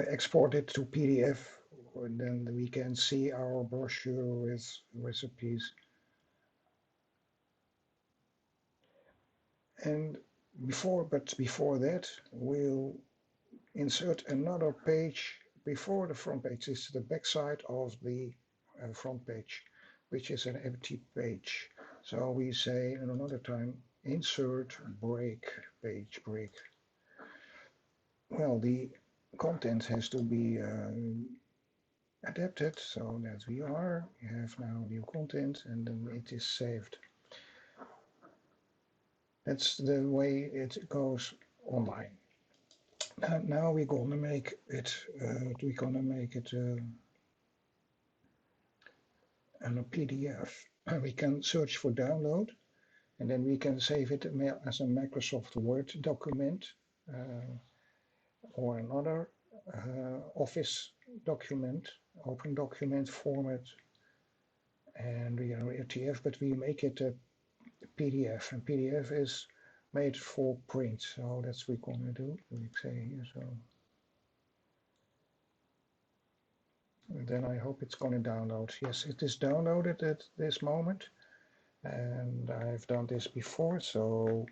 export it to PDF, and then we can see our brochure with recipes. And before that, we'll insert another page before the front page. This is the back side of the front page, which is an empty page. So we say another time, insert break, page break. Well, the content has to be adapted so that we have now new content and then it is saved. That's the way it goes online. Now we're gonna make it. In a PDF. We can search for download, and then we can save it as a Microsoft Word document or another Office document, open document format, and we are RTF, but we make it a PDF, and PDF is made for print, so that's what we're gonna do. We say here, so. And then I hope it's going to download. Yes, it is downloaded at this moment, and I've done this before, so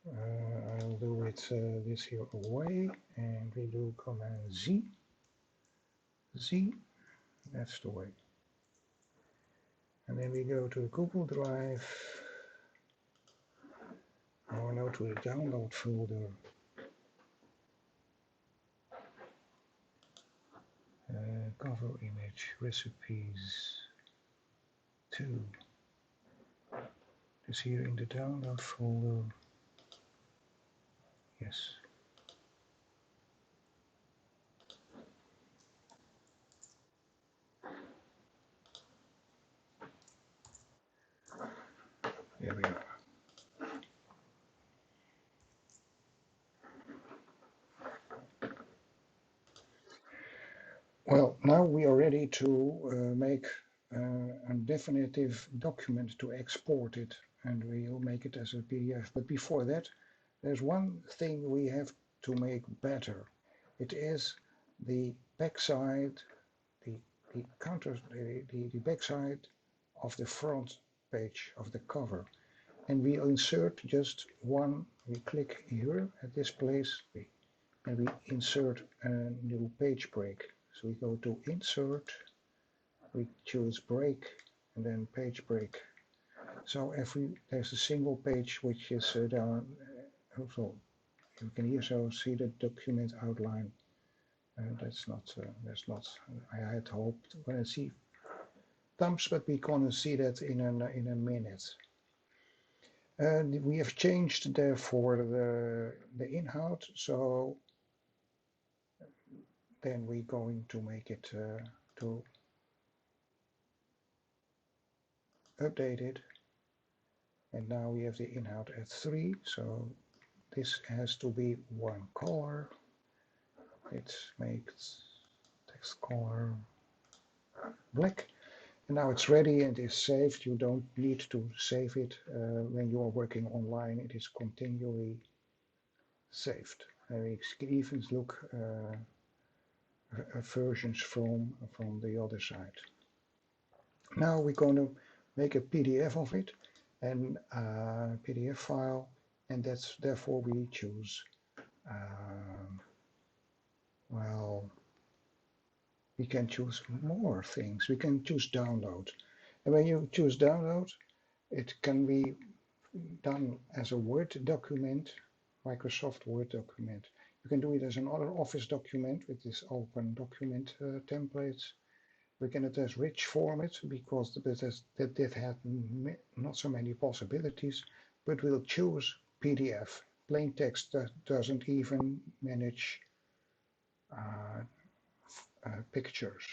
I'll do it this here away, and we do Command Z. Z, that's the way. And then we go to Google Drive, or now to the download folder. Cover image, recipes 2. It's here in the download folder. Yes. There we are. Well, now we are ready to make a definitive document to export it, and we'll make it as a PDF. But before that, there's one thing we have to make better. It is the backside, the backside of the front page of the cover. And we insert just one, we click here at this place, and we insert a new page break. So we go to Insert, we choose Break, and then Page Break. So there's a single page which is down. Also, you can here so see the document outline. That's not. I had hoped when I see thumbs, but we're gonna see that in a minute. We have changed therefore the inhoud, so then we're going to make it to update it, and now we have the inhoud at 3, so this has to be one color. It makes text color black, and now it's ready and is saved. You don't need to save it when you are working online. It is continually saved. We can even look versions from the other side. Now we're going to make a PDF of it, and a PDF file, and that's therefore we choose well, we can choose more things. We can choose download, and when you choose download, it can be done as a Word document, Microsoft Word document. You can do it as another Office document with this open document templates. We can do it as rich format because that had not so many possibilities, but we'll choose PDF. Plain text that doesn't even manage pictures.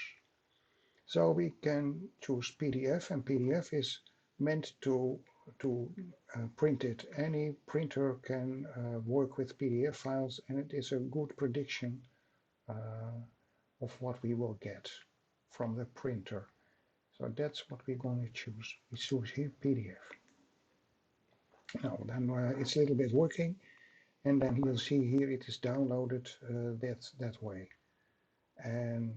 So we can choose PDF, and PDF is meant to print it. Any printer can work with PDF files, and it is a good prediction of what we will get from the printer. So that's what we're going to choose. We choose here PDF. Now then it's a little bit working, and then you'll see here it is downloaded that way. and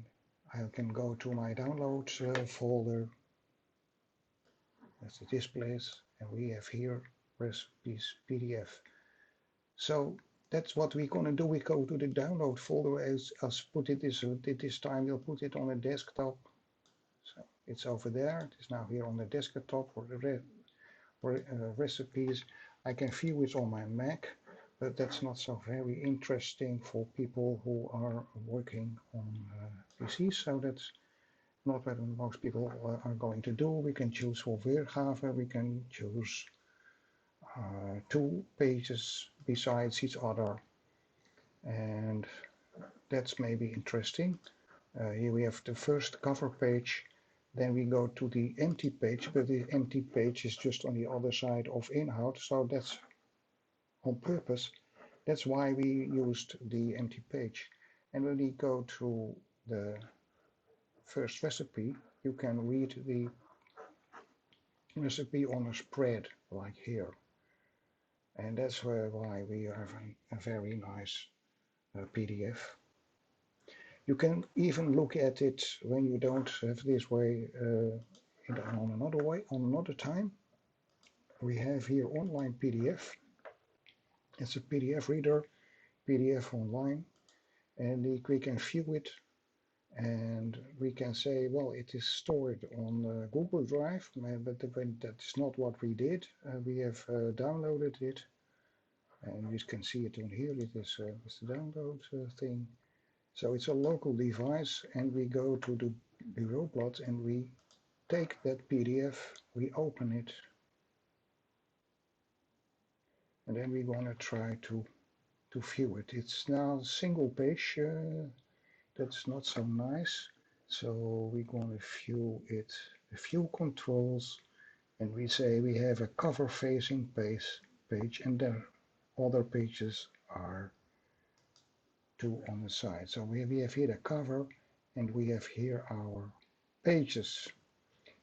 I can go to my downloads folder. That's the displays, and we have here recipes PDF. So that's what we're gonna do. We go to the download folder as put it this time. We'll put it on a desktop. So it's over there. It is now here on the desktop for the recipes. I can view it on my Mac, but that's not so very interesting for people who are working on PCs. So that's not what most people are going to do. We can choose for weergave. We can choose two pages besides each other, and that's maybe interesting. Here we have the first cover page, then we go to the empty page, but the empty page is just on the other side of inhoud, so that's on purpose. That's why we used the empty page. And when we go to the first recipe, you can read the recipe on a spread like here. And that's why we have a very nice PDF. You can even look at it when you don't have this way on another time. We have here online PDF. It's a PDF reader, PDF online, and we can view it, and we can say, well, it is stored on Google Drive, but that's not what we did. We have downloaded it, and you can see it on here. It is the download thing. So it's a local device, and we go to the bureaublad and we take that PDF, we open it, and then we're going to try to view it. It's now a single page, that's not so nice. So we're going to view it, view controls, and we say we have a cover facing page, and the other pages are two on the side. So we have here the cover, and we have here our pages.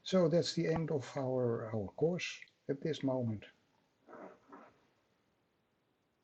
So that's the end of our course at this moment.